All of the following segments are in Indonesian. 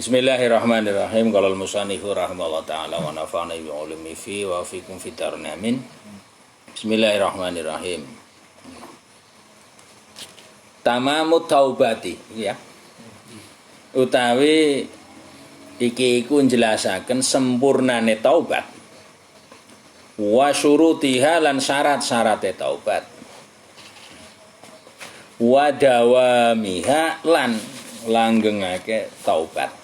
Bismillahirrahmanirrahim. Qala al-musannifu rahimallahu taala wa nafa'ana bi ulumi fi wa fikum fitarun amin. Bismillahirrahmanirrahim. Tamamut taubati ya. Utawi iki iku njelasaken sempurnane taubat. Wa syurutiha lan syarat-syarate taubat. Wa dawamiha lan langgengake taubat.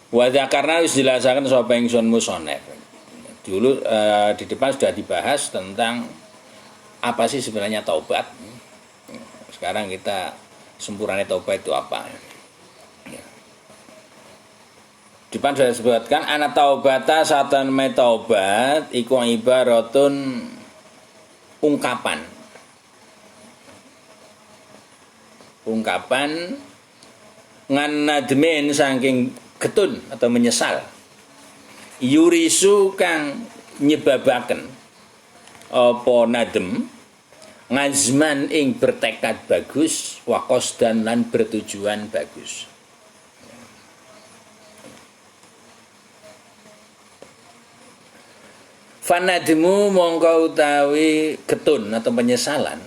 Wa dzakarna wis jelasaken sapa ingsun musannif. Dulu di depan sudah dibahas tentang apa sih sebenarnya taubat. Sekarang kita sempurnanya taubat itu apa? Di depan sudah disebutkan ana taubata satan me taubat iku ibaratun ungkapan ngan nadmen saking getun atau menyesal yurisu kang nyebabaken apa nadem ngazman ing bertekad bagus wa qasdan lan bertujuan bagus. Fanadmu mongko utawi getun atau penyesalan.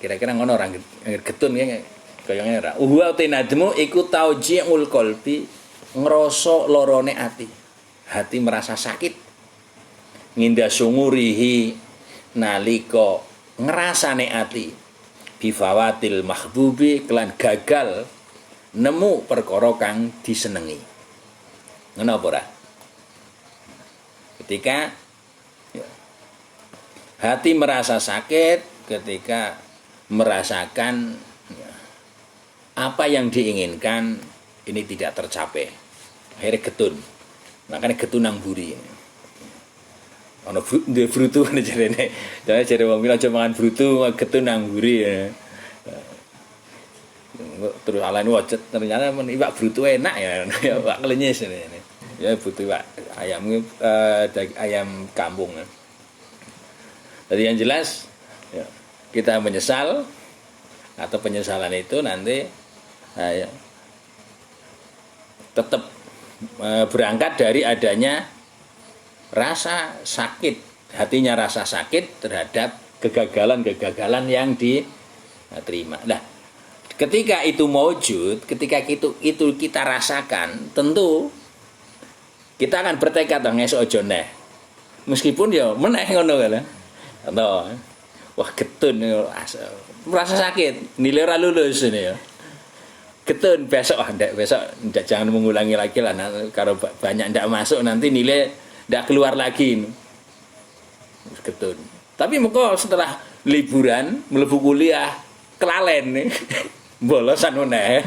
Kira-kira ngono orang getun kaya ngene ra. Wa tinadmu iku tauji'ul qalbi ngrasa lorone ati. Hati merasa sakit. Nginda sungurihi nalika ngrasane ati. Bifawatil mahbubi kelan gagal nemu perkara kang disenengi. Ngono apa ora? Ketika hati merasa sakit ketika merasakan apa yang diinginkan ini tidak tercapai, akhirnya getun, makanya getun nang buri. Ono duwe brutu ngene jarene, jare wong iki aja mangan brutu, getun nang buri. Terus alane wajet ternyata iwak brutu enak ya, iwak klenyes ini. Ya butuh iwak ayam ayam kampung. Jadi yang jelas ya, kita menyesal atau penyesalan itu nanti tetap berangkat dari adanya rasa sakit, hatinya rasa sakit terhadap kegagalan-kegagalan yang diterima. Nah, ketika itu mewujud, ketika itu kita rasakan, tentu kita akan bertekad ngesuk aja neh. Meskipun ya meneh ngono kan. Atau wah getun merasa sakit, nilai ora lulus ini ya. Getun besok ndak jangan mengulangi lagi lah kalau banyak ndak masuk nanti nilai ndak keluar lagi. Getun. Tapi mengko setelah liburan mlebu kuliah kelalen nih. Bolosan meneh.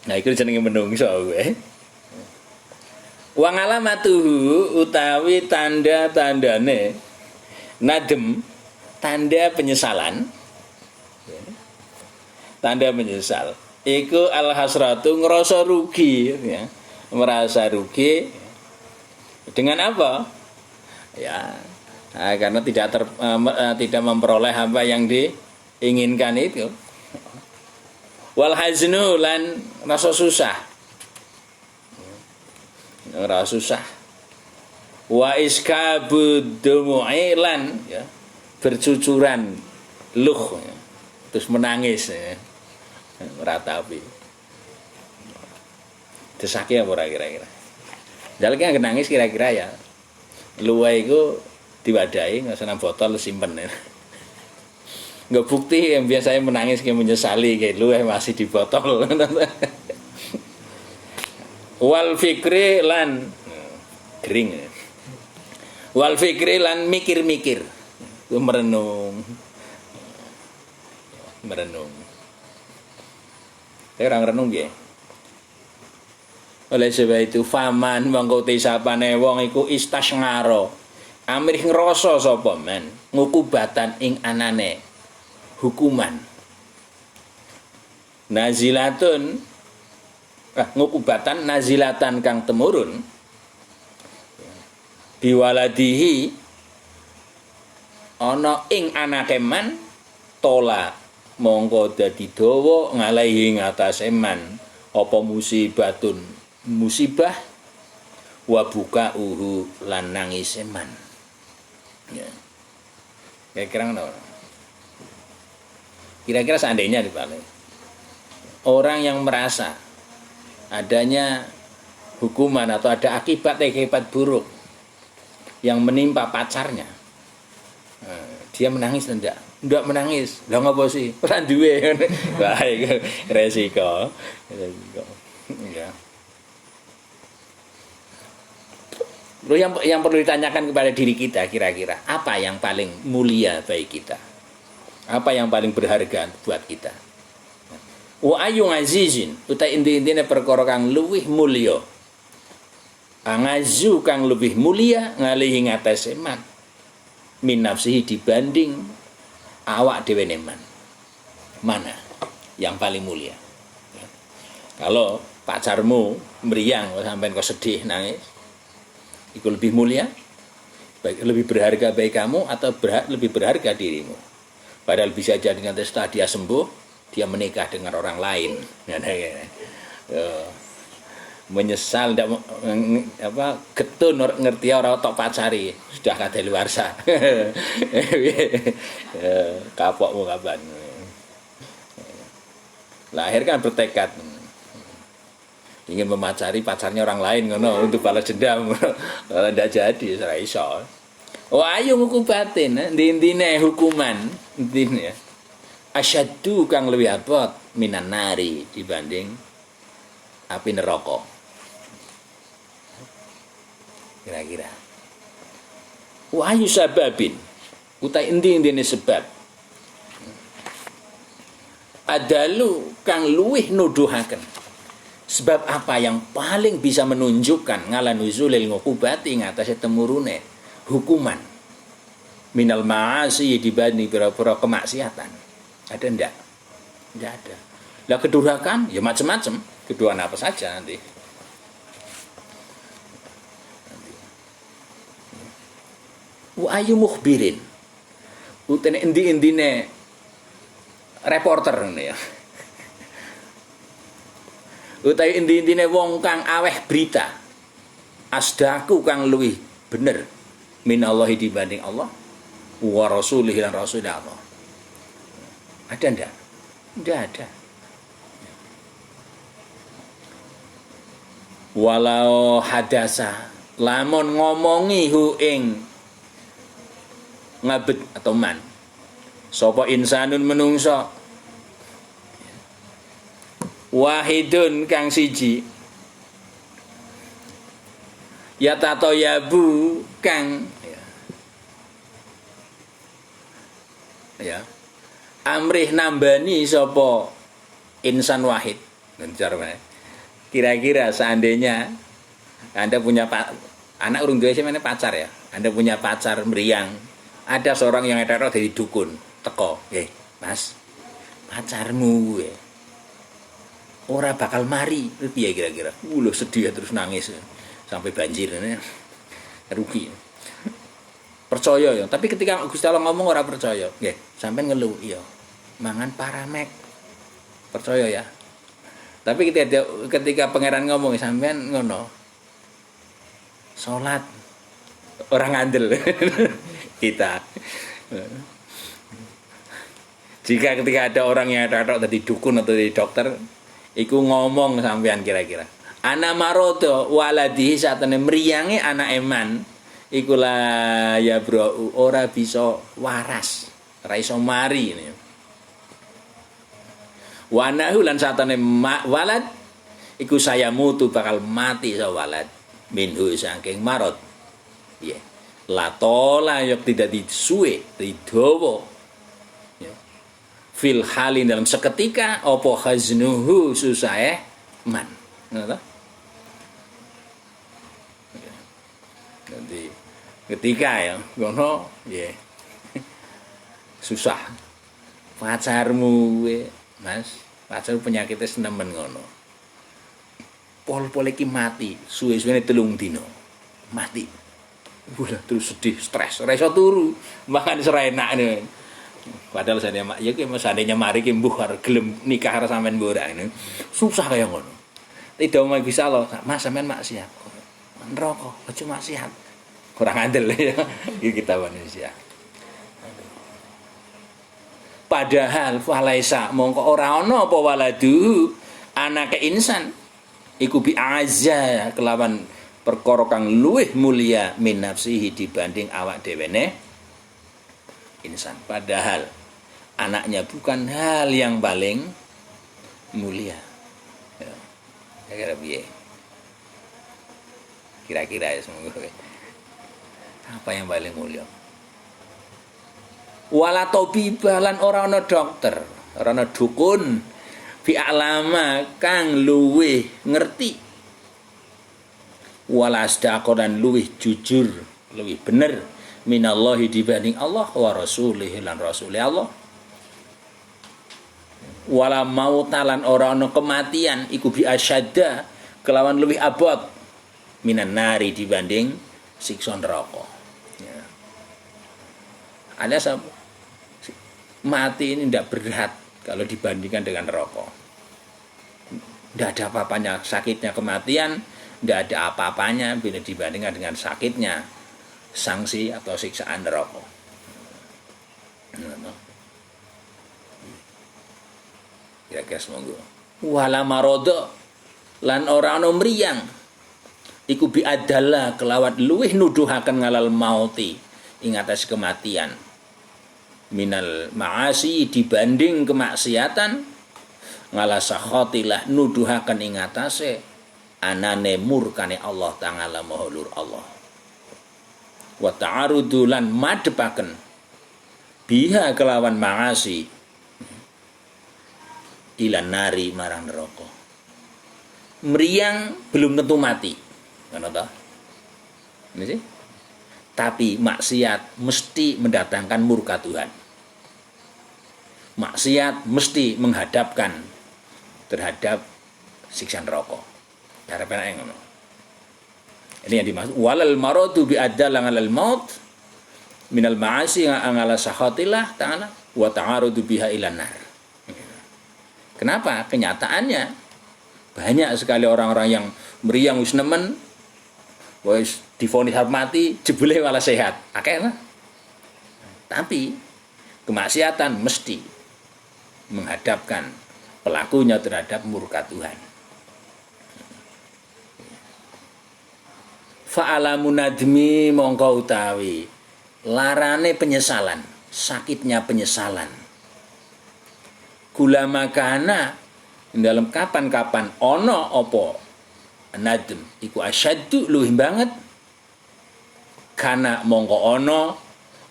Nah iku jenenge menungso kowe. Wa ngalamatuhu utawi tanda-tandane nadem, tanda penyesalan. Tanda menyesal. Iku al-hasratu ngrasa rugi ya. Merasa rugi dengan apa? Ya, karena tidak memperoleh apa yang diinginkan itu. Wal haznu lan rasa susah. Rasa susah. Wa iskabud dumu'i lan ya, bercucuran luh ya, terus menangis ya. Meratapi. Desake apa ora kira-kira? Daleke yang nangis kira-kira ya. Luwe iku diwadahi ngasana botol simpen ya. Nggak bukti yang biasanya menangis kayak menyesali kayak lu masih di botol. Wal fikri lan kering. Wal fikri lan mikir-mikir. Merenung. Orang renung ya. Oleh sebab itu faman mangko tisapane wong iku istasngaro. Amrih ngrasa sapa men ngukubatan ing anane hukuman nazilatun ngukubatan nazilatan kang temurun biwaladihi ana ing anake man tola mongko dadi dawa ngalahi ngatasé man apa musibatun musibah wa buka lan nangise man. Ya. Kira-kira ngono. Kira-kira seandainya dibalik orang yang merasa adanya hukuman atau ada akibat buruk yang menimpa pacarnya, dia menangis enggak? Enggak menangis. Lah ngopo sih? Ora duwe. Wah, itu resiko. Ya. Lalu yang perlu ditanyakan kepada diri kita kira-kira apa yang paling mulia bagi kita? Apa yang paling berharga buat kita? Wa ayu azizin uta inti-intine perkara kang luwih mulya. Angazu kang lebih mulia ngalihi ngatasé man. Min nafsihi dibanding awak dhewe man. Mana yang paling mulia? Kalau pacarmu meriang sampai kau sedih nangis, itu lebih mulia, lebih berharga bagi kamu atau lebih berharga dirimu. Padahal bisa jadi nanti setelah dia sembuh, dia menikah dengan orang lain. Menyesal getun ngerti orang tok pacari sudah kadaluwarsa. Kapokmu kapan. Lahir kan bertekad ingin memacari pacarnya orang lain ngono untuk balas dendam. Kalau ndak jadi ora iso. Oh ayo ngukubatin intine hukuman intine asyaddu kang luwih abot minan nari dibanding api neraka. Kira-kira. Wa ayu sababin utai intine sebab adalu kang luwih nuduhaken. Sebab apa yang paling bisa menunjukkan ngala nuzulil ngukubati ngatasé temurune hukuman minal ma'asi dibanding pira-pira kemaksiatan. Ada ndak? Ndak ada. Lah kedurhakan ya macam-macam, kedurhakan apa saja nanti. Wa ayu mukhbirin. Utene endi-endine reporter ngene ya. Utawi inti-intine wong kang aweh berita asdaku kang luwih bener minallahi dibanding Allah wa rasulih lan rasul Allah. Ada ndak? Ndak ada. Walau hadasa lamun ngomongi hu ing ngabet atau man sapa insanun menungso wahidun kang siji ya tato yabu kang ya amrih nambani sapa insan wahid. Kira-kira seandainya Anda punya anak urung duwe semene pacar ya, Anda punya pacar meriang, ada seorang yang eterok dari dukun teko, Mas pacarmu ora bakal mari, piye kira-kira? Lho sedih terus nangis sampai banjir rugi. Percaya ya, tapi ketika Gusti Allah ngomong ora percaya. Nggih, sampean ngeluh, iya. Mangan paramek. Percaya ya. Tapi ketika pangeran ngomong sampean ngono. Salat orang ngandel kita. Jika ketika ada orang yang ada dari dukun atau dari dokter iku ngomong sampean kira-kira ana marodo waladihi satene mriyange anak eman iku la ya bro ora bisa waras ora iso mari ini wa anahu lan satene walad iku saya mutu bakal mati sa walad minhu saking marot ya la tola yok tidak disuwe didawa fil halin dalam seketika apa khaznuhu susahe man ngono ta nanti ketika ya ngono ya susah pacarmu Mas pacar penyakitnya senemen ngono pol-pol iki mati suwe-suwene 3 dina mati Udah terus sedih, stres, ora iso turu. Makan ora enak nih. Padahal saya mak ya ki seandainya mari ki mbuh arep gelem nikah karo sampean mbok ora ini. Susah kaya ngono. Tidak mau bisa loh, Mas sampean maksiat. Neraka, aja maksiat. Kurang andel ya. Iki kita manusia. Padahal falaisa mongko ora ana apa waladu anake insan iku bi azza kelawan perkara kang luwih mulia min nafsihi dibanding awak dhewene insan. Padahal anaknya bukan hal yang paling mulia. Ya, kira-kira piye? Kira-kira ya semoga. Apa yang paling mulia? Wala tabibah lan ora ana dokter, ora ana dukun fi alama kang luwih ngerti. Wala asdaqan luwih jujur, luwih bener minallahi dibanding Allah wa rasulih lan rasul Allah. Wala mautalan ora ana kematian iku bi asyadda kelawan luwih abot minan nari dibanding siksa neraka. Ya. Alias mati ini tidak berat kalau dibandingkan dengan neraka. Tidak ada apa-apanya sakitnya kematian, tidak ada apa-apanya bila dibandingkan dengan sakitnya sanksi atau siksaan neraka. Kira-kira semoga. Wala marodo lan ora ana mriyang iku bi adalah kelawat luwih nuduhaken ngalal mauti ing atas kematian minal ma'asi dibanding kemaksiatan ngala sakhatilah nuduhaken ing atase anane murkane Allah Ta'ala Maha Luhur Allah wa ta'arudu lan madhepaken biha kelawan ma'asi ilan nari marang neraka. Meriang belum tentu mati. Ngono ta? Ini sih. Tapi maksiat mesti mendatangkan murka Tuhan. Maksiat mesti menghadapkan terhadap siksa neraka. Harapan ngono. Ini yang dimaksud walal maradu bi adalla alal maut minal ma'asi angala sakhatillah ta'ala wa ta'arudu biha ilan nar. Kenapa? Kenyataannya banyak sekali orang-orang yang meriang wis nemen wis divonis mati jebule malah sehat. Akeh lah. Tapi kemaksiatan mesti menghadapkan pelakunya terhadap murka Tuhan. Fa'alamun nadmi mongko utawi larane penyesalan, sakitnya penyesalan. Gula makana dalam kapan-kapan ono opo nadm iku asyaddu luwih banget kana mongko ono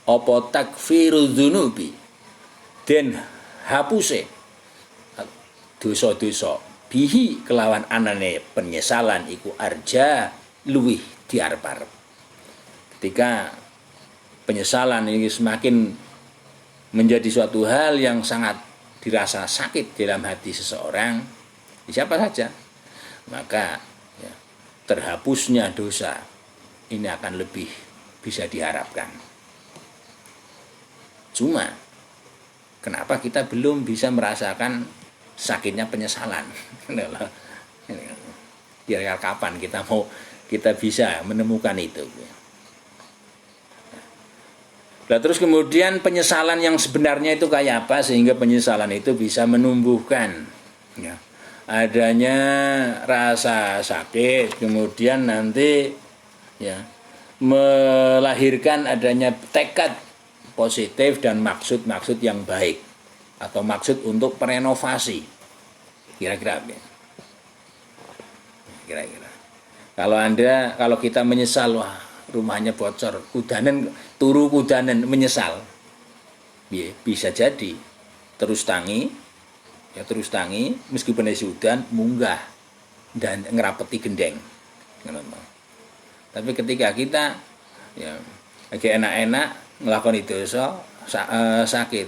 opo takfiru dzunubi den hapuse dosa-dosa bihi kelawan anane penyesalan iku arja luwih diarep-arep. Ketika penyesalan ini semakin menjadi suatu hal yang sangat dirasa sakit dalam hati seseorang, siapa saja, maka ya, terhapusnya dosa ini akan lebih bisa diharapkan. Cuma kenapa kita belum bisa merasakan sakitnya penyesalan? Kira-kira kapan kita bisa menemukan itu? Nah, terus kemudian penyesalan yang sebenarnya itu kayak apa sehingga penyesalan itu bisa menumbuhkan ya, adanya rasa sakit, kemudian nanti ya melahirkan adanya tekad positif dan maksud-maksud yang baik atau maksud untuk renovasi. Kira-kira apa? Kira-kira. Kalau kita menyesal, wah rumahnya bocor, turu kudanan menyesal. Bisa jadi terus tangi meskipun sudan munggah dan ngerapeti gendeng. Tapi ketika kita ya lagi enak-enak ngelakoni dosa sakit,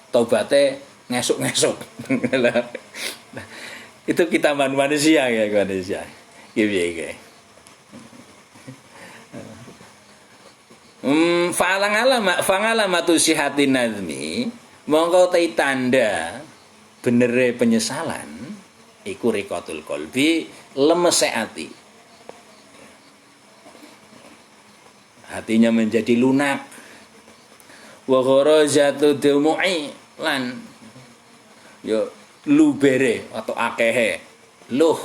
tobatnya ngesuk-ngesuk. Itu kita manusia ya manusia. Gitu. Fa'alamatu sihatin nazmi mongko te tanda benere penyesalan iku riqatul qalbi lemese ati. Hatinya menjadi lunak. Wa gharazatu dumu'i lan yo lubere atau akehe luh.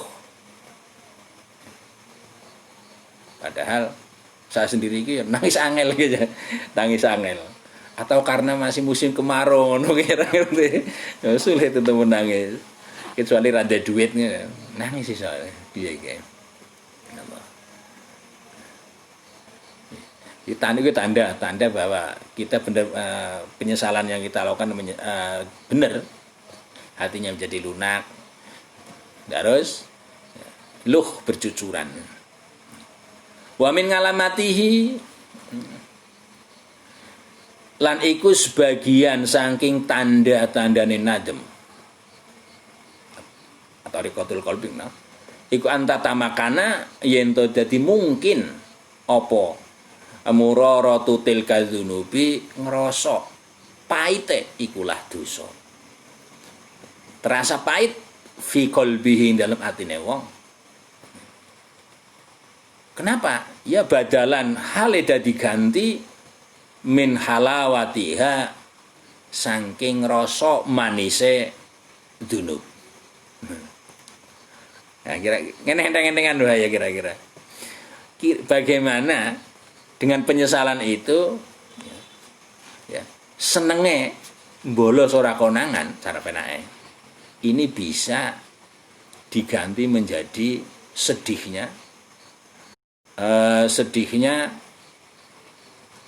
Padahal saya sendiri iki nangis angel gitu, nangis angel. Atau karena masih musim kemarau ngono kira-kira. Ya sulit itu menangis. Kecuali rada duitnya nangis sih soalnya piye iki. Itu tanda bahwa kita benar penyesalan yang kita lakukan benar, hatinya menjadi lunak, terus luh bercucuran. Wa min ngalamatihi lan iku sebagian saking tanda-tandane nadem atau riqatul qalbi nah. Iku anta tamakana yen to dadi mungkin apa muraratu tilka dzunubi ngrasa paite ikulah dosa. Terasa pahit fi qalbihi dalam atine wong. Kenapa? Ya badalan hale dadi ganti min halawatiha saking rasa manise dzunub. Nah, kira-kira enteng-entengan ya kira-kira. Bagaimana dengan penyesalan itu ya, senenge bolos ora konangan cara penake. Ini bisa diganti menjadi sedihnya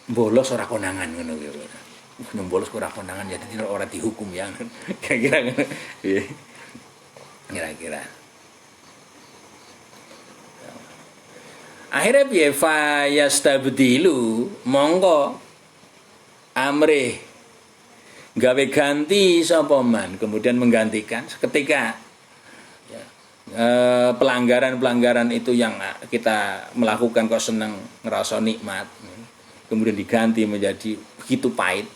bolos ora konangan ngono gitu. Bolos ora konangan ya dadi ora dihukum ya. Kira-kira ngono. Kira-kira. Akhirnya piye fa yastabdilu monggo amrih gawe ganti sapa man, kemudian menggantikan ketika pelanggaran-pelanggaran itu yang kita melakukan kok senang ngerasa nikmat, kemudian diganti menjadi begitu pahit,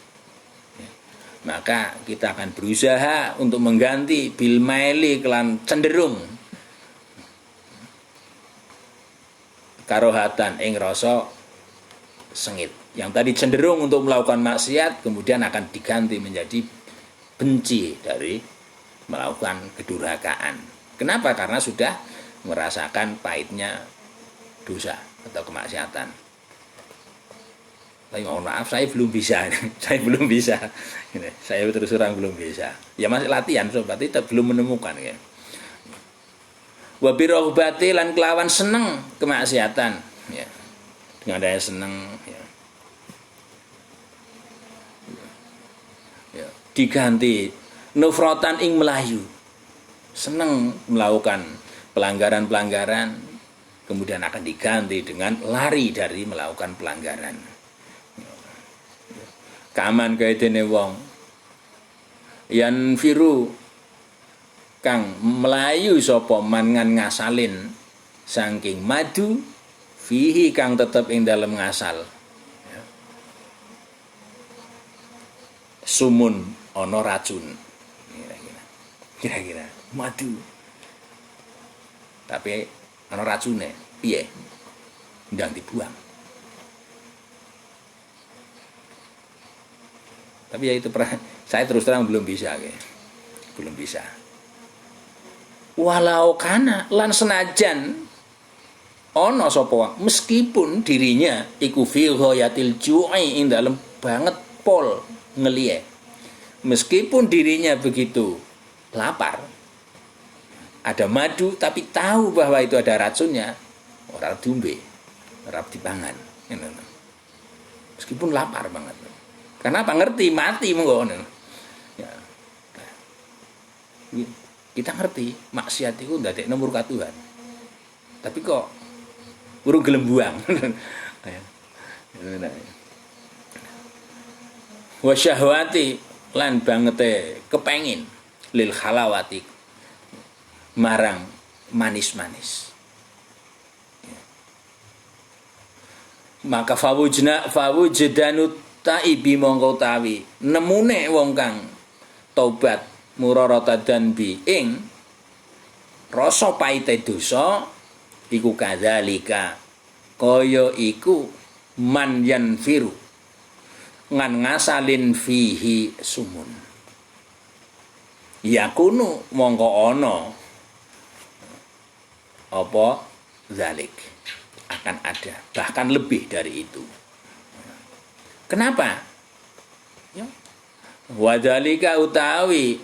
maka kita akan berusaha untuk mengganti bil maili kelan cenderung karohatan ing rasa sengit. Yang tadi cenderung untuk melakukan maksiat kemudian akan diganti menjadi benci dari melakukan kedurhakaan. Kenapa? Karena sudah merasakan pahitnya dosa atau kemaksiatan. Tapi mohon maaf, saya belum bisa. Saya belum bisa. Saya terus terang belum bisa. Ya masih latihan, sobat, itu belum menemukan ya. Wa biroghbati lan kelawan seneng kemaksiatan ya. Dengan adanya seneng ya. Ya. Diganti nufrotan ing melayu. Seneng melakukan pelanggaran-pelanggaran, kemudian akan diganti dengan lari dari melakukan pelanggaran. Kaman kaidene wong yan firu kang melayu sapa man ngasalin saking madu fihi kang tetep ing dalem ngasal. Sumun ana racun. Kira-kira madu tapi ana racune piye ndang dibuang. Tapi ya itu saya terus terang belum bisa belum bisa. Walau kana lan senajan ana sapa meskipun dirinya iku fi ghayatil ju'i ing dalem banget pol ngeliye, meskipun dirinya begitu lapar, ada madu tapi tahu bahwa itu ada racunnya, orang diombe, orang dipangan, meskipun lapar banget. Kenapa? Ngerti mati monggo. Ya. Kita ngerti maksiat itu ndadekno murka Tuhan. Tapi kok urung gelem buang. Wa syahwati lan bangete kepengin lil halawati marang manis-manis. maka fawujdanut taibi mongko tawi nemune wong kang tobat murarata dzanbi ing rasa paite dosa iku kadzalika kaya iku man yanfiru ngan ngasalin fihi sumun yakunu mongko ana apa zalik akan ada bahkan lebih dari itu. Kenapa? Ya. Wadzalika utawi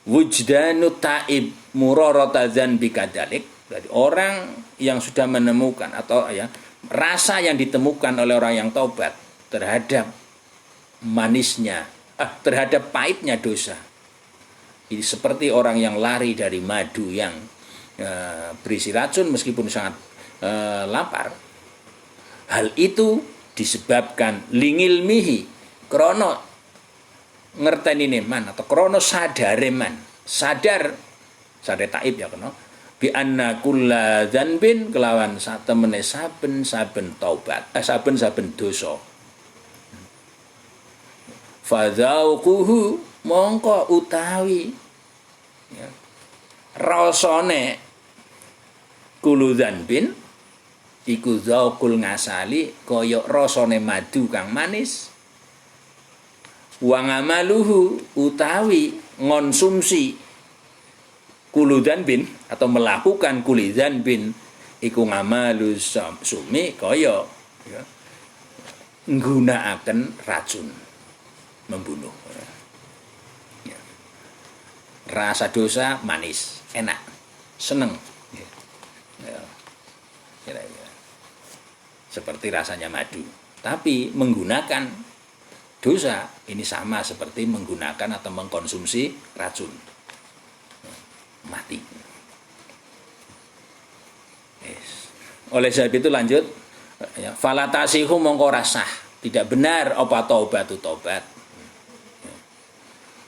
wujdanu taib murarata dzanbi kadzalik. Jadi orang yang sudah menemukan atau ya rasa yang ditemukan oleh orang yang taubat terhadap manisnya, terhadap pahitnya dosa. Ini seperti orang yang lari dari madu yang berisi racun meskipun sangat lapar. Hal itu disebabkan lingilmihi krono ngerteni man atau krono sadareman sadar taib ya kena bi anna kulla dzanbin kelawan satemene saben-saben taubat saben-saben dosa fadzauquhu mongko utawi ya, rasane kulu dzanbin iku zaukul ngasali kaya rasane madu kang manis wa ngamaluhu utawi ngonsumsi kuludan bin atau melakukan kulidan bin iku ngamalu sumi kaya ya, nggunakaken racun membunuh ya. Rasa dosa manis enak seneng ya. Ya. Seperti rasanya madu. Tapi menggunakan dosa ini sama seperti menggunakan atau mengkonsumsi racun. Mati. Yes. Oleh sebab itu lanjut ya, falatasihu mongko rasah. Tidak benar apa taubat itu taubat.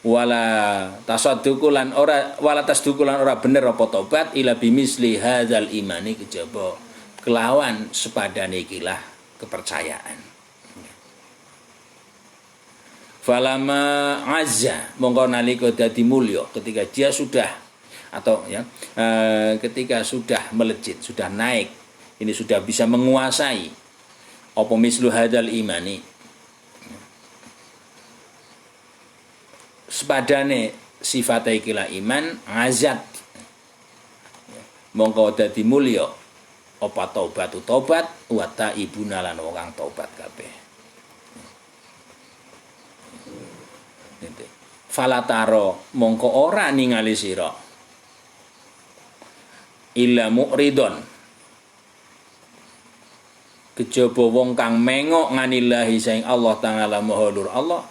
Wala tasadduqulan ora bener apa taubat ila bimisli hadzal imani kejaba kelawan sepadane ikilah kepercayaan. Falama azza mongko nalika dadi mulya ketika dia sudah atau ya ketika sudah melejit, sudah naik, ini sudah bisa menguasai apa mislu hadzal imani. Sepadane sifat ikilah iman azat mongko dadi mulya apa tobat wa taibuna lan wong kang tobat kabeh. Falataro mongko ora ningali sira illa mu'ridon kejaba wong kang mengok nganillahi saing Allah taala maha nur Allah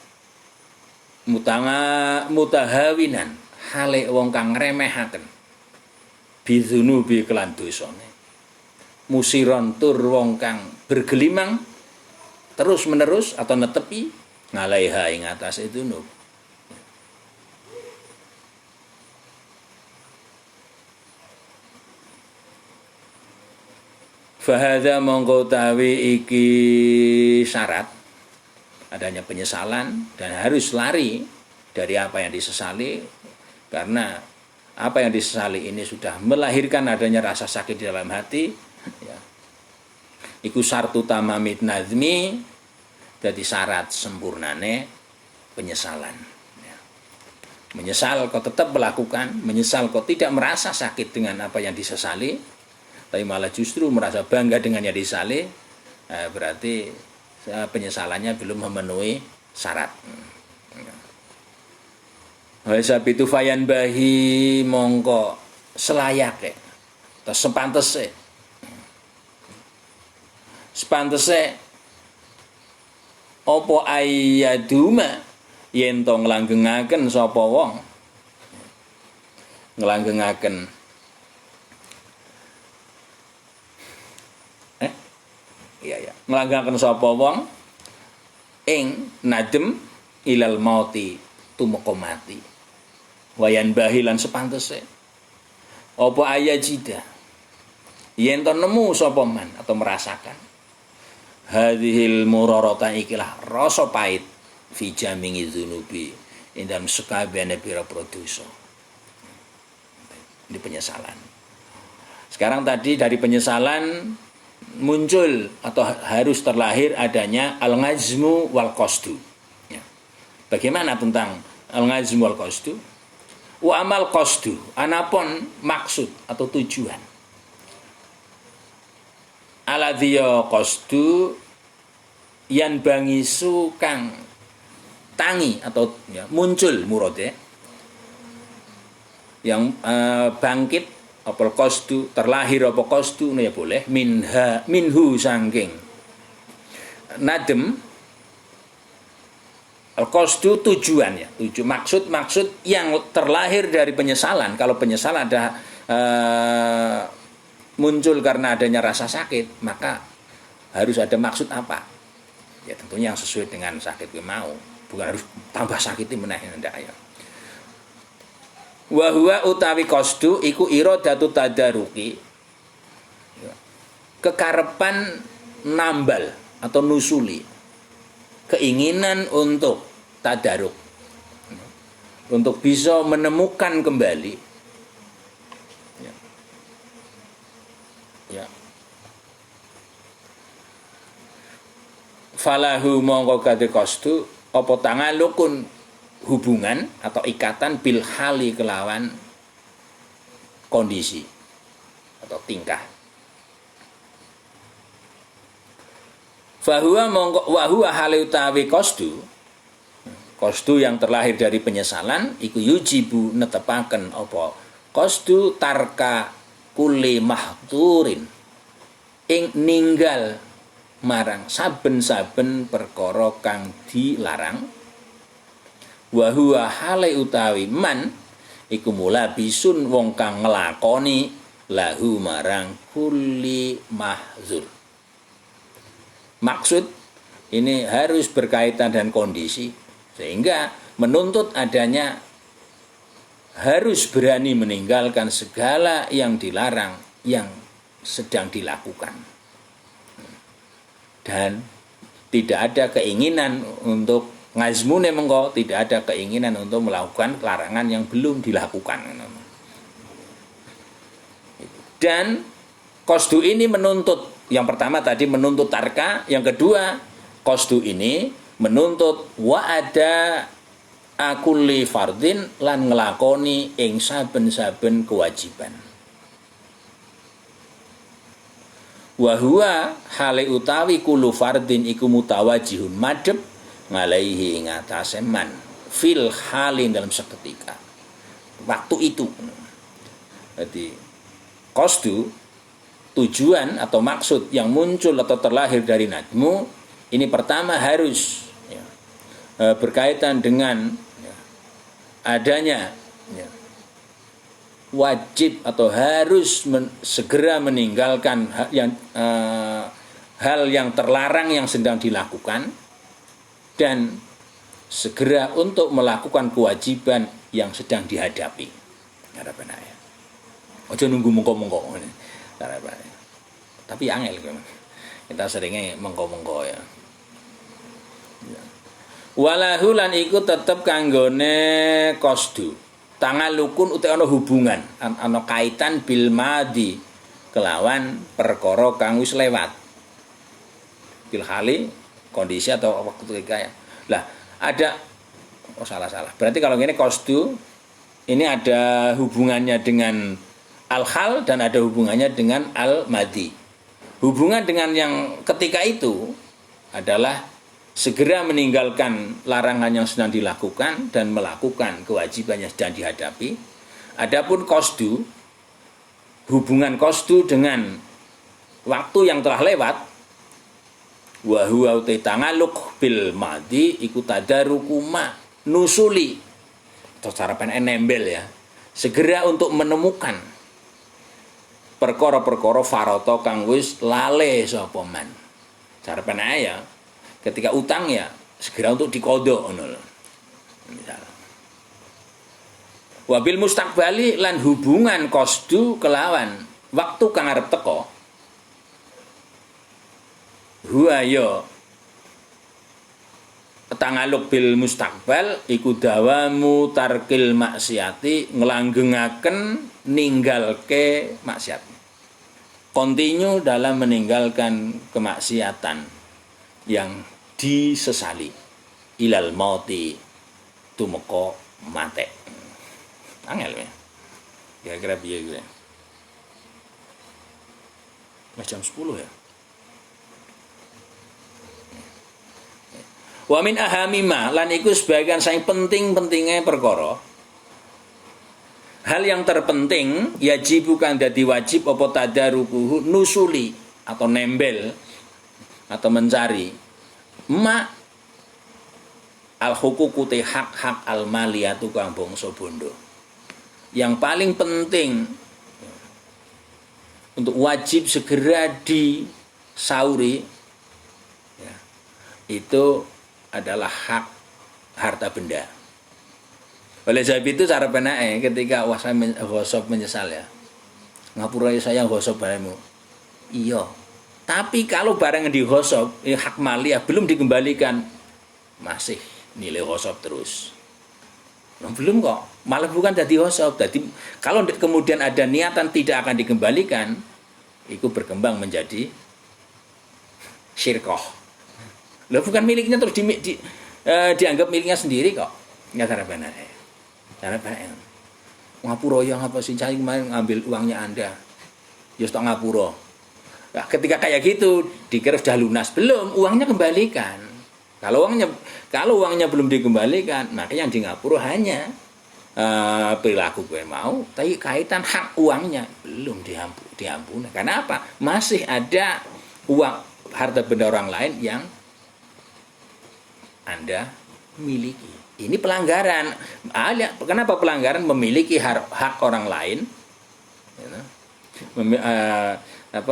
mutahawinan hale wong kang ngremehaken bizunubi kelan dosane musiron tur wong kang bergelimang terus menerus atau netepi ngalaiha ing atase dzunub. Fahadha mongko tawi iki syarat adanya penyesalan dan harus lari dari apa yang disesali karena apa yang disesali ini sudah melahirkan adanya rasa sakit di dalam hati ya. Iku syartu tamamit nazmi jadi syarat sempurnane penyesalan ya. Menyesal kau tetap melakukan, menyesal kau tidak merasa sakit dengan apa yang disesali tapi malah justru merasa bangga dengan yang disesali berarti penyesalannya belum memenuhi syarat. Oleh sebab itu fayan bahi mongko selayake atau sepantese apa ayyaduma yen to nglanggengaken sapa wong nglanggengaken sapa wong ing nadem ilal mauti tumeka mati wayan bahilan sepantese apa ayajida yen to nemu sapa man atau merasakan hadhil murarata ikilah rasa pahit fi jamingi dzunubi ing dalam sekabehane pira-pira dosa. Ini penyesalan. Sekarang tadi dari penyesalan muncul atau harus terlahir adanya al-ghazmu wal qasdu. Ya. Bagaimana tentang al-ghazmu wal qasdu? Wa amal qasdu, anapun maksud atau tujuan. Aladhiya qasdu yan bangisu kang tangi atau ya, muncul murade yang bangkit apa qasdu terlahir apa qasdu ya boleh minhu sangking nadem al-qasdu tujuan ya maksud yang terlahir dari penyesalan. Kalau penyesalan ada muncul karena adanya rasa sakit, maka harus ada maksud apa ya, tentunya yang sesuai dengan sakit yang mau, bukan harus tambah sakit meneh ndak ya. Wa huwa utawi qasdu iku iradatu tadaruki kekarepan nambal atau nusuli, keinginan untuk tadaruk, untuk bisa menemukan kembali ya. Falahu mongko kadhe qasdu apa tangalukun hubungan atau ikatan bil hali kelawan kondisi atau tingkah. Fahuwa mongko wa huwa hale utawi qasdu yang terlahir dari penyesalan iku yujibu netepaken apa qasdu tarka kulli mahturin ing ninggal marang saben-saben perkara kang dilarang. Wa huwa hale utawi man iku mulabisun wong kang nglakoni lahu marang kulli mahzur. Maksud ini harus berkaitan dengan kondisi sehingga menuntut adanya harus berani meninggalkan segala yang dilarang yang sedang dilakukan dan tidak ada keinginan untuk ngazmune mengko tidak ada keinginan untuk melakukan larangan yang belum dilakukan. Dan qasdu ini menuntut, yang pertama tadi menuntut tarka, yang kedua qasdu ini menuntut wa ada akulli fardin lan nglakoni ing saben-saben kewajiban. Wa huwa hale utawi kullu fardin iku mutawajjihun madhep ngalaihi ing atase man fil halin dalam seketika waktu itu. Jadi qasdu tujuan atau maksud yang muncul atau terlahir dari nadmu ini pertama harus ya, berkaitan dengan ya, adanya ya, wajib atau harus segera meninggalkan hal yang terlarang yang sedang dilakukan dan segera untuk melakukan kewajiban yang sedang dihadapi. Harapan saya. Ojo nunggu mengko-mengko. Tapi angel kita seringnya mengko-mengko ya. Walahu lan iku tetep kanggone qasdu. Tangalukun utek ana hubungan, ana kaitan bil madi kelawan perkara kang wis lewat. Bil hali kondisi atau waktu ketika ya. Lah, ada salah. Berarti kalau ini qasdu ini ada hubungannya dengan al-hal dan ada hubungannya dengan al-madi. Hubungan dengan yang ketika itu adalah segera meninggalkan larangan yang sedang dilakukan dan melakukan kewajiban yang sedang dihadapi. Adapun qasdu, hubungan qasdu dengan waktu yang telah lewat, wa huwa tangaluk bil madi iku tadaruku ma nusuli atau cara nembel ya, segera untuk menemukan perkara-perkara farata kang wis lale sapa man. Cara ya ketika utang ya segera untuk dikodok ngono lho. Misal. Wabil mustaqbali lan hubungan qasdu kelawan waktu kang arep teko huwa ya tangaluk bil mustaqbal iku dawamu tarkil maksiati ngelanggengaken ninggalke maksiat. Continue dalam meninggalkan kemaksiatan yang disesali ilal mauti tumeka mate. Angel ya. Kira-kira piye gue. Jam 10 ya. Wa min ahamima lan iku sebagian saing penting-pentingnya perkara. Hal yang terpenting yajib bukan dadi wajib apa tadarukuhu nusuli atau nembel atau mencari ma al huququ hak-hak al maliyatu kang bangsa bondo. Yang paling penting untuk wajib segera disauri ya, itu adalah hak harta benda. Oleh sebab itu cara penae ketika saya gosok menyesal ya. Ngapura saya gosok barangmu. Iya. Tapi kalau barang yang digosok, hak maliyah belum dikembalikan, masih nilai gosok terus. Nah, belum kok. Malah bukan jadi gosok. Jadi kalau kemudian ada niatan tidak akan dikembalikan, itu berkembang menjadi syirkoh. Lah bukan miliknya terus dianggap miliknya sendiri kok. Enggak cara benar. Cara benar. Ngapura yang apa sih cari kemarin ngambil uangnya Anda. Ya stok ngapura. Nah, ketika kayak gitu dikira sudah lunas, belum, uangnya kembalikan. Kalau uangnya belum dikembalikan, maka yang di ngapura hanya perilaku gue mau, tapi kaitan hak uangnya belum diampuni. Karena apa? Masih ada uang harta benda orang lain yang Anda miliki. Ini pelanggaran. Kenapa pelanggaran? Memiliki hak orang lain,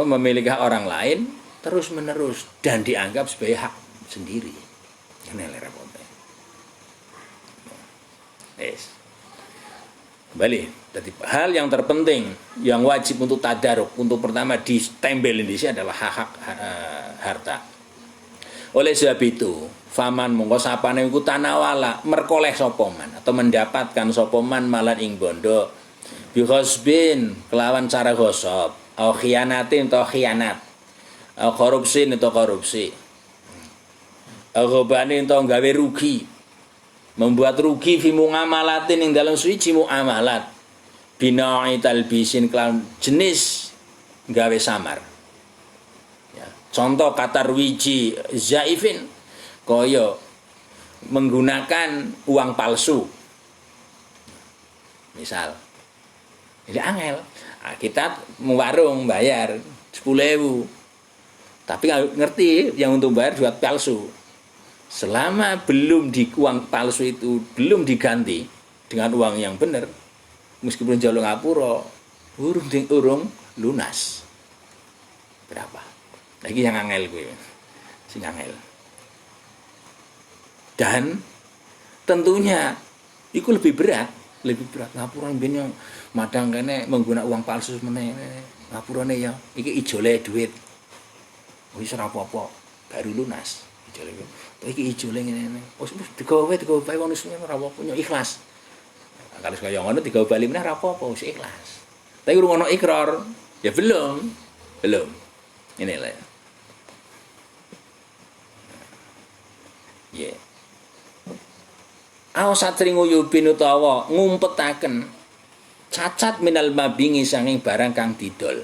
memiliki hak orang lain terus menerus dan dianggap sebagai hak sendiri. Ini repotnya. Yes. Kembali. Jadi hal yang terpenting, yang wajib untuk tadaruk, untuk pertama ditembelin di sini adalah hak harta. Oleh sebab itu, faman mongko sapane iku tanawala merkoleh sapa man atau mendapatkan sapa man malan ing bondo bi ghasbin kelawan cara gosop au khianatin atau khianat au korupsi atau korupsi au ghobani atau gawe rugi membuat rugi fi muamalatin ing dalam suci muamalat bina'i talbisin kelawan jenis gawe samar ya, contoh kata wiji zaifin koyo menggunakan uang palsu. Misal, ini angel. Nah, kita warung bayar 10.000. Tapi ngerti yang untuk bayar buat palsu. Selama belum uang palsu itu belum diganti dengan uang yang benar, meskipun jalur ngapura, urung lunas. Berapa? Lagi yang angel gue. Sing angel. Dan tentunya itu lebih berat ngapura ben yang madang kene menggunakan uang palsu meneh ngapurane ya iki ijole duit wis ora apa-apa baru lunas ijole iki ijole ngene wis digawe bae wong wis ora apa-apa ikhlas kalau kaya ngono digawe bali meneh ora apa-apa wis ikhlas tapi urung ono ikrar ya belum ini lah ya Aos satring uyubin utawa ngumpetaken cacat minal mabingi sanging barang kang didol.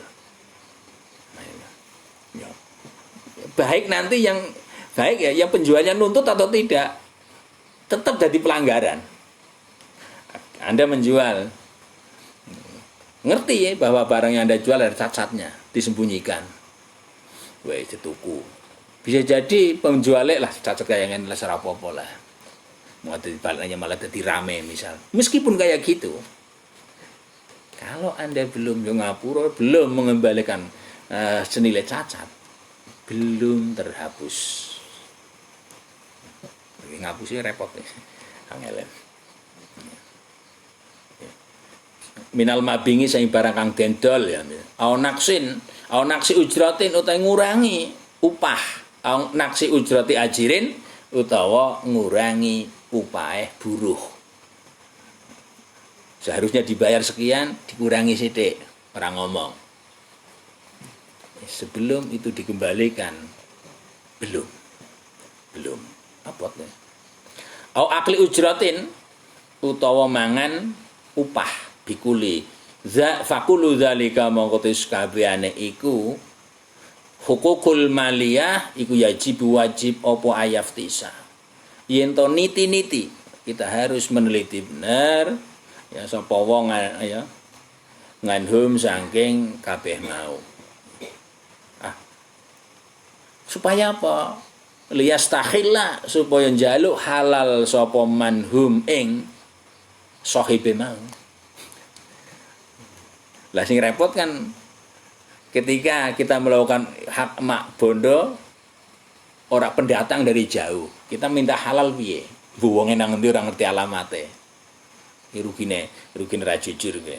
Ya. Baik nanti yang penjualnya nuntut atau tidak tetap jadi pelanggaran. Anda menjual ngerti ya bahwa barang yang Anda jual ada cacatnya, disembunyikan. Wes dituku. Bisa jadi penjualnya lah cacat kayak ngene lah serapopo lah. Malah jadi rame misal. Meskipun kayak gitu, kalau Anda belum ngapura, belum mengembalikan senilai cacat, belum terhapus. Ngapusnya repot nih, angelen. minal mabingi sing barang kang dendol ya. Au naksi ujratin utawa ngurangi upah. Au naksi ujrati ajirin utawa ngurangi upahe buruh. Seharusnya dibayar sekian, dikurangi sithik, ora ngomong. Sebelum itu dikembalikan belum apotnya. Au akli ujratin utawa mangan upah bikuli fakulu zalika mongko tis kabehane iku hukukul maliyah iku wajib apa ayaftisa. Yen to niti-niti kita harus meneliti benar ya sapa wong ya nganhum saking kabeh mau. Supaya apa? Liyastakhilla supaya njaluk halal sapa manhum ing sahibe mau. Lah sing repot kan ketika kita melakukan hak mak bondo ora pendatang dari jauh. Kita minta halal piye? Bu wong nang endi ora ngerti alamate. Iki rugine ra jujur kowe.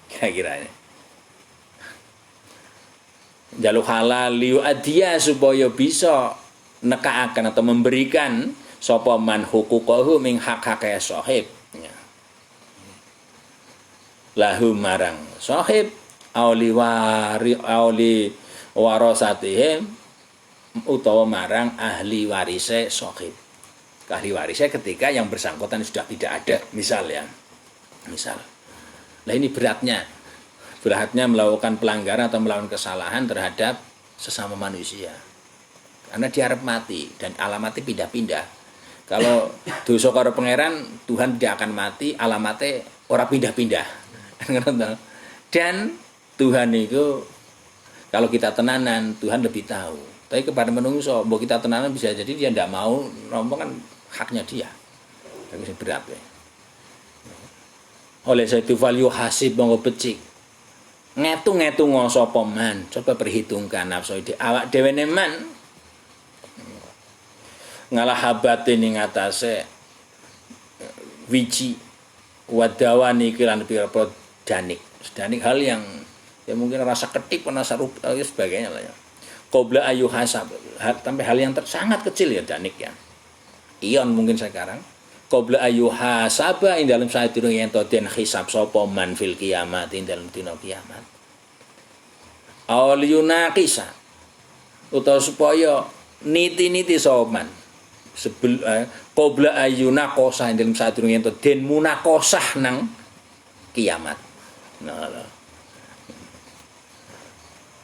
Kira-kira jaluk halal liu adia supaya bisa nekaaken atau memberikan sapa man huquqahu ming hak-hake sahib ya. Lahu marang sahib auli warasatihim utawa marang ahli warise sahib. Ahli warisnya ketika yang bersangkutan sudah tidak ada, misal. Nah ini beratnya melakukan pelanggaran atau melakukan kesalahan terhadap sesama manusia. Karena dia harap mati dan alamatnya pindah-pindah. Kalau dosa karo pangeran, Tuhan tidak akan mati, alamatnya ora pindah-pindah. Dan Tuhan itu kalau kita tenanan, Tuhan lebih tahu. Tapi kepada menungso, bahwa kita tenanan bisa jadi dia tidak mau ngomong kan haknya dia. Tapi berat ya. Oleh sebab itu value hasib monggo becik. Ngetung sapa man, coba perhitungkan nafsu iki awak dhewe man ngalah habate ning atase wiji wadawani kiran pira-pira danik hal yang ya mungkin rasa ketik rasa rupa dan sebagainya lah ya. Qabla ayu hasab sampai hal yang sangat kecil ya danik ya. Ion mungkin sekarang qabla ayu hasaba ing dalam saat durung yen to den hisab sapa man fil kiamat ing dalam dina kiamat. Auliyunaqisa utawa supaya niti-niti sapa man qabla ayuna qasa ing dalam saat durung yen to den munaqasah nang kiamat. Nah,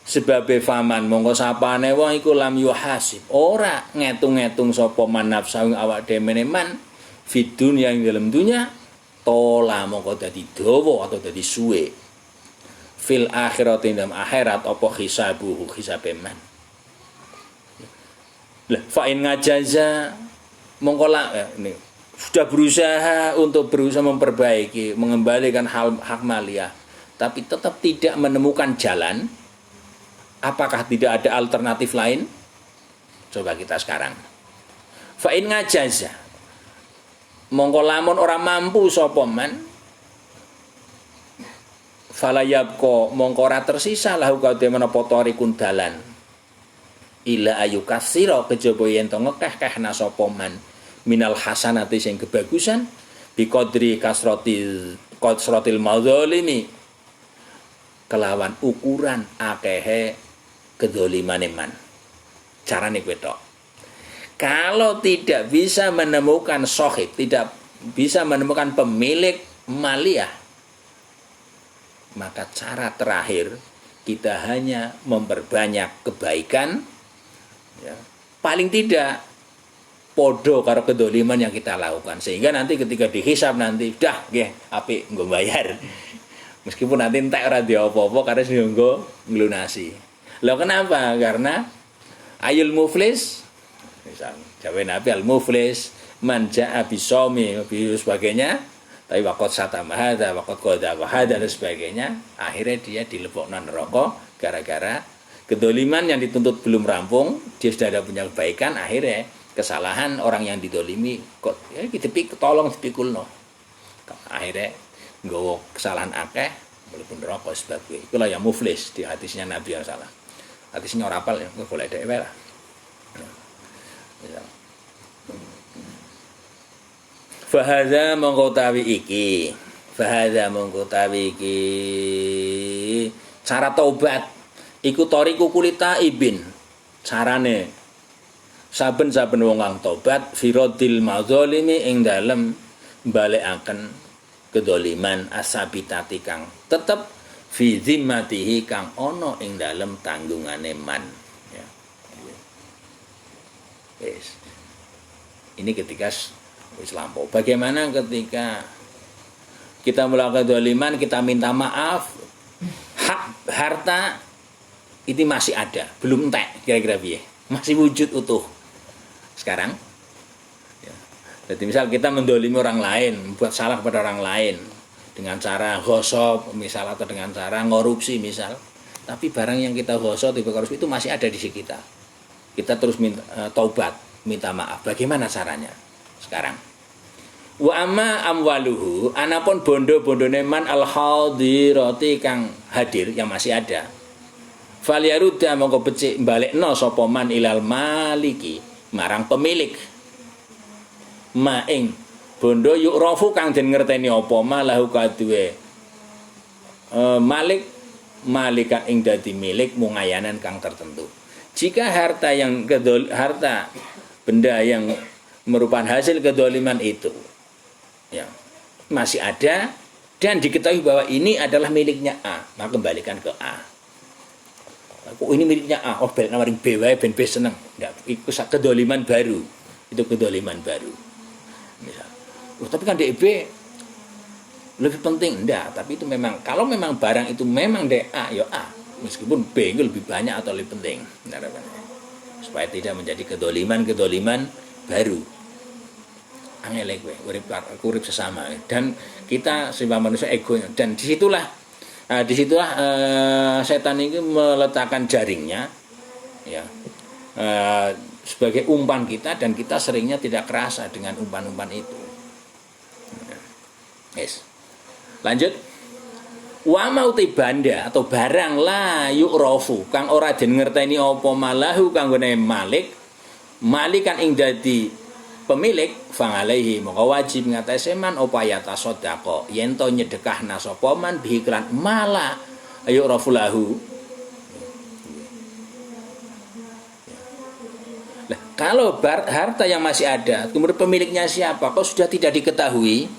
sebabe faman mongko sapane wong iku lam yuhasib ora ngetung-ngetung sapa man nafsu awak dhewe man fid dunya ing dalam dunya tola mongko dadi dawa atau dadi suwe fil akhirat ing dalam akhirat apa hisabuhu hisabe man lah fa in ngajaza mongko ini sudah berusaha memperbaiki mengembalikan hak maliyah tapi tetap tidak menemukan jalan. Apakah tidak ada alternatif lain? Coba kita sekarang. Fa in ngajaza mongko lamun ora mampu sapa man fala yabqa mongko ora tersisa lahu kadhe menapa tarikun dalan ila ayu kasira kejaba yen to ngekeh-kehna sapa man minal hasanati sing kebagusan bi qadri kasratil madzalimi kelawan ukuran akehe kedzaliman man. Carane kowe tok. Kalau tidak bisa menemukan sahib, tidak bisa menemukan pemilik maliyah, maka cara terakhir kita hanya memperbanyak kebaikan ya. Paling tidak podo karo kedzaliman yang kita lakukan sehingga nanti ketika dihisab nanti dah nggih apik nggo bayar. Meskipun nanti entek ora di apa-apa karena sing nggo nglunasi. Loh kenapa? Karena ayul muflis misal jawaban Nabi al muflis man jaa bisomi sebagainya tapi waqat satama hadza waqat qada wa hadza dan sebagainya akhirnya dia dilebokno neraka gara-gara kedoliman yang dituntut belum rampung dia sudah ada punya kebaikan akhirnya kesalahan orang yang didolimi kok ya dipik tolong dipikulno akhirnya nggawa kesalahan akeh mlebu neraka sebab kuwi. Iku lah ya muflis di hadisnya Nabi yang salah. Hadisnya ora apal ya, golek dhewe lah. Ya. Fahadza mengkotawi iki. Fahadza mengkotawi iki. Cara taubat iku tariku kulita ibin. Carane saben-saben wong kang tobat firadil madzalimi ing dalem balekaken kedoliman asabitati kang tetep fi zimmatihi kang ana ing dalem tanggungane man ya. Wis. Ini ketika wis lampau. Bagaimana ketika kita melakukan kedoliman, kita minta maaf, hak harta ini masih ada, belum entek kira-kira piye? Masih wujud utuh. Sekarang jadi misal kita mendolimi orang lain, membuat salah kepada orang lain dengan cara ghosab misal atau dengan cara ngorupsi misal, tapi barang yang kita ghosab atau korupsi itu masih ada di sisi kita. Kita terus minta taubat, minta maaf. Bagaimana caranya? Sekarang. Wa amma amwaluhu, anapun bondo-bondone man al-hadirati kang hadir yang masih ada. Falyarudda mongko becik balekno sapa man ilal maliki marang pemilik. Maing bondo yukrafu kang den ngerteni apa malahu kaduwe malik malikan ing dadi milik mungayanan kang tertentu. Jika harta benda yang merupakan hasil kedoliman itu ya masih ada dan diketahui bahwa ini adalah miliknya A, maka kembalikan ke A. Kok ini miliknya A, oh balik namaring B wae ben B seneng. Ndak, itu kedoliman baru. Itu kedoliman baru. Misal. Tapi kan DB lebih penting enggak, tapi itu memang kalau memang barang itu memang DA ya A, meskipun B itu lebih banyak atau lebih penting. Supaya tidak menjadi kedoliman baru. Angel kowe urip sesama dan kita sebagai manusia ego dan disitulah setan ini meletakkan jaringnya ya sebagai umpan kita dan kita seringnya tidak kerasa dengan umpan-umpan itu. Yes. Lanjut. Wa mauti banda atau barang la yu'rafu kang ora den ngerteni apa malahu kanggone malikan ing dadi pemilik fangalehi maka wajib ngatasi man apa yata sodako yen to nyedekahna sapa man bihiklan mala yu'rafu lahu. Kalau harta yang masih ada, kemudian pemiliknya siapa, kok sudah tidak diketahui,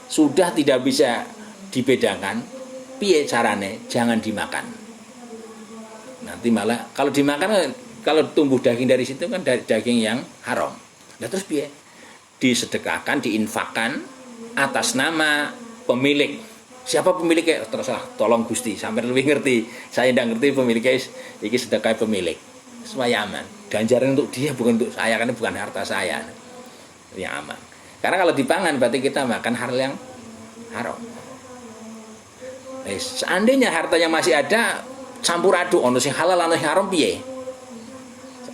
sudah tidak bisa dibedakan, piye carane? Jangan dimakan. Nanti malah kalau dimakan, kalau tumbuh daging dari situ kan dari daging yang haram. Nah terus piye? Disedekahkan, diinfakkan atas nama pemilik. Siapa pemiliknya? Terserah, tolong Gusti, sampai lebih ngerti. Saya tidak ngerti pemiliknya, ini sedekah pemilik. Supaya aman. Ganjaran untuk dia bukan untuk saya, karena bukan harta saya. Yang aman. Karena kalau dipangan berarti kita makan hal yang haram. Seandainya harta yang masih ada campur aduk ono sing halal ono sing haram piye?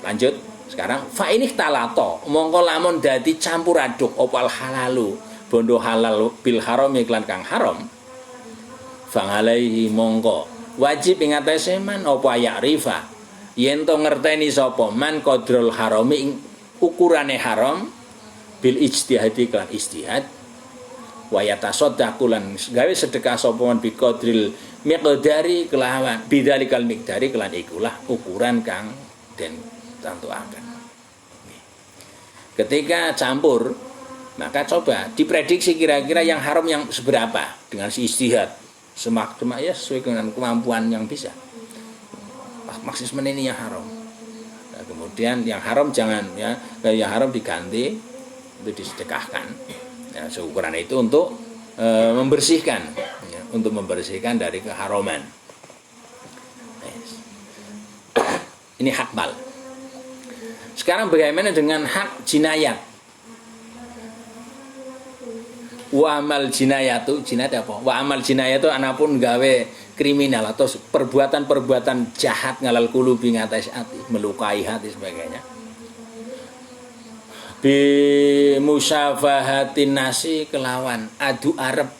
Lanjut. Sekarang fa inih talato mongko lamun dadi campur aduk opal halalu bondo halal bil haram iklan kang haram. Fangalaihi mongko wajib ing atase man apa ya'rifa yen to ngerteni sapa man qadrul harami ukurane haram bil ijtihadi kan ijtihad wa yatasaddaqu lan gawe sedekah sapa man bi qadril miqdari kelawan bidzalikal miqdari kelan ikulah ukuran kang den tentuaken. Ketika campur maka coba diprediksi kira-kira yang haram yang seberapa dengan si ijtihad semak ya sesuai dengan kemampuan yang bisa. Maksimal ini yang haram. Nah, kemudian yang haram jangan ya, yang haram diganti itu disedekahkan. Ya, seukuran itu untuk membersihkan, ya, untuk membersihkan dari keharaman. Yes. Ini hak mal. Sekarang bagaimana dengan hak jinayat? Wa amal jinayatu, jinayat apa? Wa amal jinayatu anapun gawe kriminal atau perbuatan-perbuatan jahat ngalal kulubi ngatas hati, melukai hati sebagainya. Bi musyafahatin nasi kelawan adu arep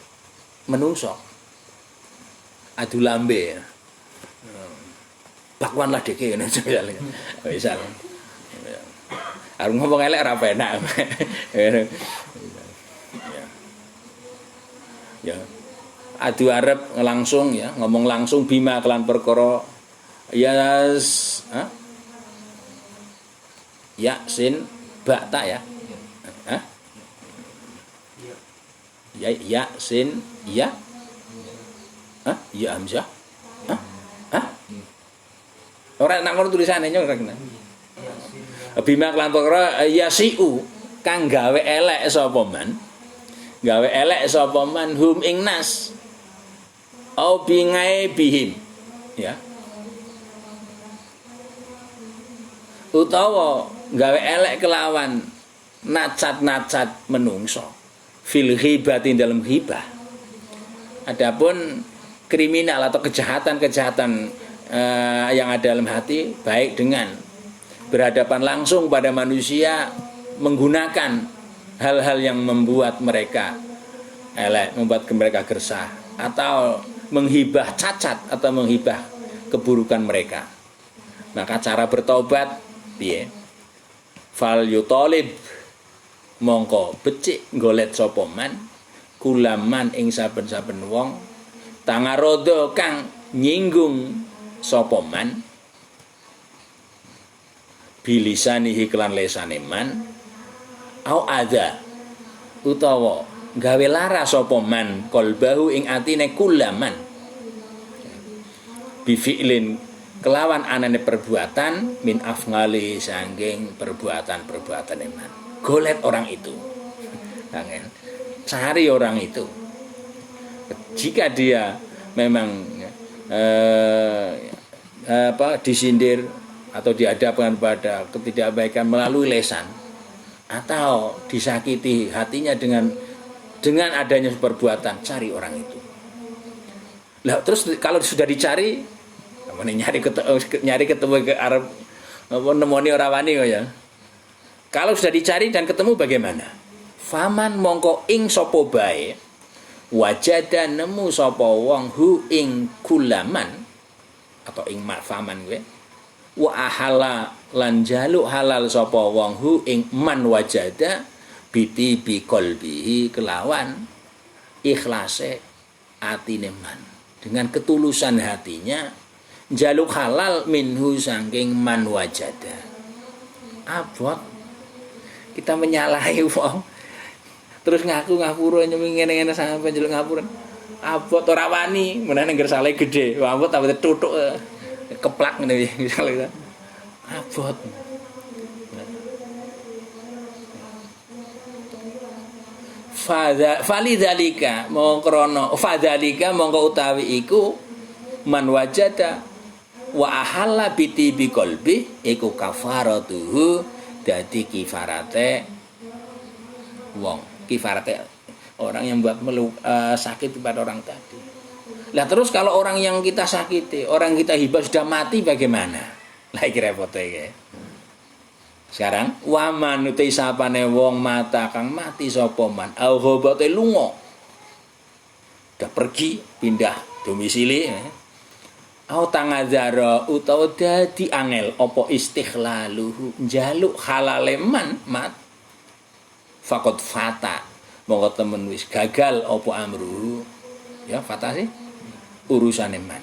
menungso. Adu lambe. Bakwan lah deke ngene misal. Arep ngomong elek ora penak. Ya. Adu arep langsung ya, ngomong langsung bima kelan perkara ya sin ba ta ya. Hah? Ya sin ya. Hah? Ya hamzah. Hah? Hah? Ora nak ngono tulisane ora kena. Bima kelan perkara yasiu kang gawe elek sapa man. Gawe elek sapa man hum ing nas. Au bingai bihim. Ya. Utawa gawe elek kelawan nacat-nacat menungso fil ghibati dalam ghibah. Adapun kriminal atau kejahatan-kejahatan yang ada dalam hati baik dengan berhadapan langsung pada manusia menggunakan hal-hal yang membuat mereka elek, membuat mereka gersah atau menghibah cacat atau menghibah keburukan mereka. Maka cara bertobat piye? Fal yutalib mongko becik golet sapa man kulaman ing saben-saben wong tangarodo kang nyinggung sapa man bilisanihi kelan lesane man au ada utawa gawe lara sapa man qalbahu ing atine kulaman bifi'lin kelawan anane perbuatan min afngali sangking perbuatan-perbuatan iman. Golet orang itu. Cari orang itu. Jika dia memang disindir atau dihadapkan pada ketidakbaikan melalui lesan atau disakiti hatinya dengan adanya perbuatan, cari orang itu. Lah terus kalau sudah dicari, nyari ketemu ke Arab nemoni ora wani ya. Kalau sudah dicari dan ketemu bagaimana? Faman mongko ing sapa bae wajada nemu sapa wong hu ing kulaman atau ing faman kowe wa ahala lan jaluk halal sapa wong hu ing man wajada biti bi qalbihi kelawan ikhlase atine man dengan ketulusan hatinya jaluk halal minhu saking man wajada. Abot kita menyalahi wong terus ngaku ngapura ngene-ngene sampe njaluk ngapura. Abot ora wani, menane ngger salah gede. Abot tambah tutuk keplak ngene misale. Abot. Falidzalika mongko fadzalika mongko utawi iku man wajada wa ahalla biti bi qalbi iku kafaratuhu dadi kifarate wong kifarate orang yang buat sakit kepada orang tadi. Lah terus kalau orang yang kita sakiti, orang kita hibah sudah mati bagaimana? Lah iki repote iki. Sekarang waman uti sapane wong mata kang mati sapa man au hobate lunga. Udah pergi pindah domisili au tangadzara utawa dadi angel apa istighlaluhu njaluk halale man mat faqad fata monggo temen wis gagal apa amruhu ya fata sih urusane man.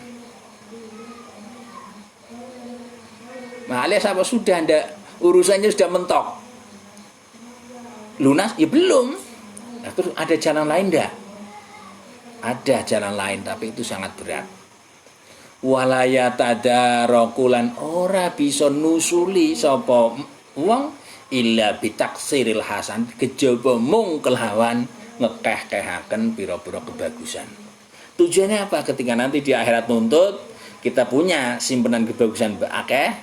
Alias apa sudah ndak urusannya sudah mentok lunas ya belum. Nah, terus ada jalan lain enggak? Ada jalan lain tapi itu sangat berat. Walaya tadarakulan ora bisa nusuli sapa wong illa bitaksiril hasan kejaba mung kelawan ngekeh-kehaken pira-pira kebagusan. Tujuannya apa? Ketika nanti di akhirat nuntut kita punya simpenan kebagusan akeh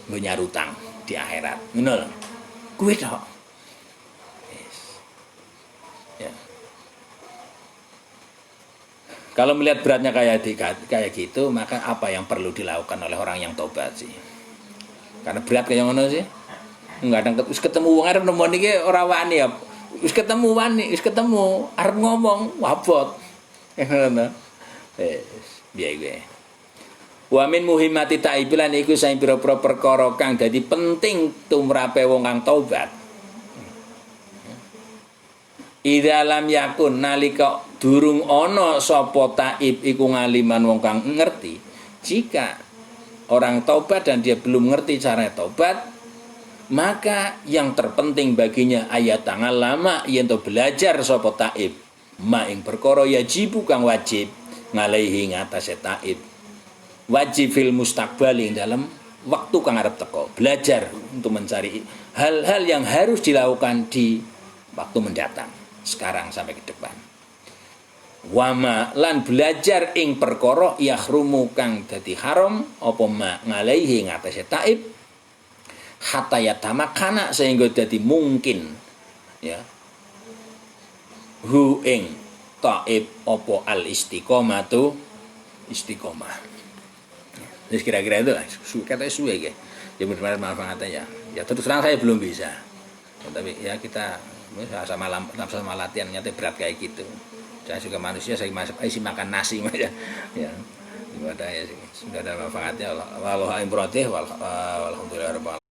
punya utang di akhirat. Ngono lho. Kuwi tok. Yes. Ya. Kalau melihat beratnya kayak gitu, maka apa yang perlu dilakukan oleh orang yang tobat sih? Karena berat kayak ngono sih. Enggak ada ketemu wong arep nemoni iki ora wani ya. Wis ketemu arep ngomong wabot. Ngono. Piye kuwi. Wa min muhimmati taibilan iku saing pira-pira perkara kang dadi penting tumrape wong kang taubat. Idza lam yakun nalika durung ana sapa taib iku ngaliman wong kang ngerti. Jika orang taubat dan dia belum ngerti cara taubat, maka yang terpenting baginya ayat tangan lama yen to belajar sapa taib ma ing perkara yajibu kang wajib ngalaihi ngatasé taib. Wajib fil mustaqbali dalam waktu kang arep teko, belajar untuk mencari hal-hal yang harus dilakukan di waktu mendatang, sekarang sampai ke depan. Wama lan belajar ing perkara yahrumu kang dadi haram apa ma ngalaihi ngatasé taib hatta yatamakana sehingga dadi mungkin ya hu ing taib apa al istiqomatu istiqomah. Jadi kira-kira itu lah, katanya suwe ya. Ya benar-benar manfaatnya ya. Ya terus terang saya belum bisa. Ya, tapi ya kita sama latihan nyata berat kayak gitu. Saya juga manusia, saya masih makan nasi ya. Ya. Ibadah ya sudah ada manfaatnya. Wallahu a'lam bishawab. Walhamdulillah rabbil alamin.